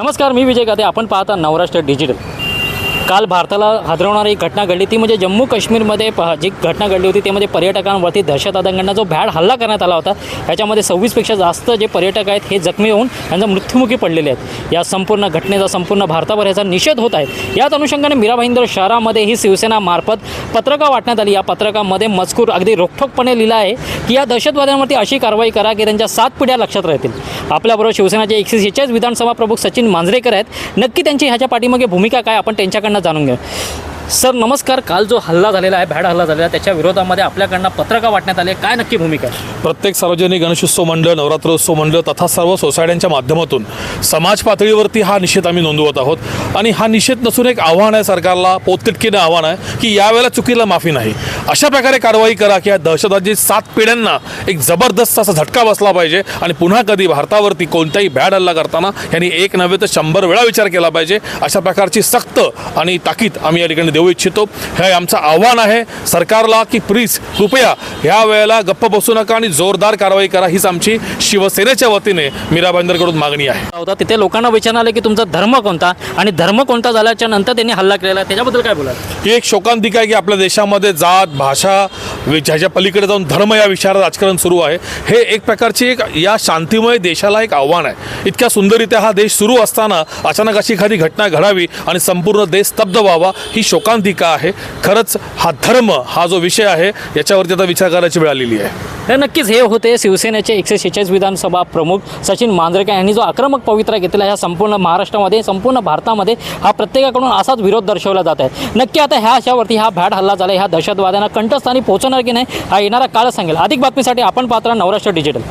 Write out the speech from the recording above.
नमस्कार, मी विजय गाते. आपण पाहता नवराष्ट्र डिजिटल. काल भारताला हादरवणारी एक घटना घडली ती म्हणजे जम्मू काश्मीरमध्ये जी घटना घडली होती त्यामध्ये पर्यटकांवरती दहशतवाद्यांकडून जो भ्याड हल्ला करण्यात आला होता. याच्यामध्ये 26पेक्षा जास्त जे पर्यटक आहेत हे जखमी होऊन त्यांचा मृत्युमुखी पडलेले आहेत. या संपूर्ण घटनेचा संपूर्ण भारताभर याचा निषेध होत आहे. याच अनुषंगाने मीरा भाईंदर शहरामध्ये ही शिवसेनामार्फत पत्रकं वाटण्यात आली. या पत्रकामध्ये मजकूर अगदी रोखठोकपणे लिहिला आहे की या दहशतवाद्यांवरती अशी कारवाई करा की त्यांच्या 7 पिढ्या लक्षात राहतील. आपल्याबरोबर शिवसेनाचे 146 विधानसभा प्रमुख सचिन मांजरेकर आहेत. नक्की त्यांची ह्याच्या पाठीमागे भूमिका काय आपण त्यांच्याकडनं जाणून घेऊ. सर नमस्कार. काल जो हल्ला झालेला आहे, भ्याड हल्ला झालेला, त्याच्या विरोधामध्ये आपल्याकडनं पत्रकं वाटण्यात आले, काय नक्की भूमिका आहे? प्रत्येक सार्वजनिक गणेशोत्सव मंडळ, नवरात्रोत्सव मंडळ तथा सर्व सोसायट्यांच्या माध्यमातून समाज पातळीवरती हा निषेध आम्ही नोंदवत आहोत. आणि हा निषेध नसून एक आव्हान आहे सरकारला, पोटतिडकीनं आव्हान आहे की यावेळेला चुकीला माफी नाही. अशा प्रकारे कारवाई करा की या दहशतवादी 7 पिढ्यांना एक जबरदस्त असा झटका बसला पाहिजे आणि पुन्हा कधी भारतावरती कोणताही भ्याड हल्ला करताना यांनी एक नव्हे तर 100 वेळा विचार केला पाहिजे. अशा प्रकारची सक्त आणि ताकीद आम्ही या ठिकाणी देऊ इच्छितो. हे आमचं आव्हान आहे सरकारला की प्लीज कृपया ह्या वेळेला गप्प बसू नका आणि जोरदार कारवाई करा. हीच आमची शिवसेनेच्या वतीने मीरा भाईंदरकडून मागणी आहे. तिथे लोकांना विचारलं आलं की तुमचा धर्म कोणता आणि धर्म कोणता झाल्याच्या नंतर त्यांनी हल्ला केलेला, त्याच्याबद्दल काय बोला? ही एक शोकांतिका आहे की आपल्या देशामध्ये जात, भाषा, ज्याच्या पलीकडे जाऊन धर्म या विषयावर राजकारण सुरू आहे. हे एक प्रकारची या शांतिमय देशाला एक आव्हान आहे. इतक्या सुंदररित्या हा देश सुरू असताना अचानक अशी एखादी घटना घडावी आणि संपूर्ण देश स्तब्ध व्हावा, ही शोकांतिका आहे. खरंच हा धर्म हा जो विषय आहे याच्यावरती आता विचार करायची वेळ आलेली आहे. हे नक्कीच हे होते शिवसेनेचे 146 विधानसभा प्रमुख सचिन मांजरेकर यांनी जो आक्रमक पवित्रा घेतला ह्या संपूर्ण महाराष्ट्रामध्ये, संपूर्ण भारतामध्ये हा प्रत्येकाकडून असाच विरोध दर्शवला जात आहे. नक्की आता ह्या अशावरती हा भ्याड हल्ला झाला, ह्या दहशतवाद्यांना कंठस्थानी पोहोचणार की नाही हा येणारा काळ सांगेल. अधिक बातमीसाठी आपण पाहता नवराष्ट्र डिजिटल.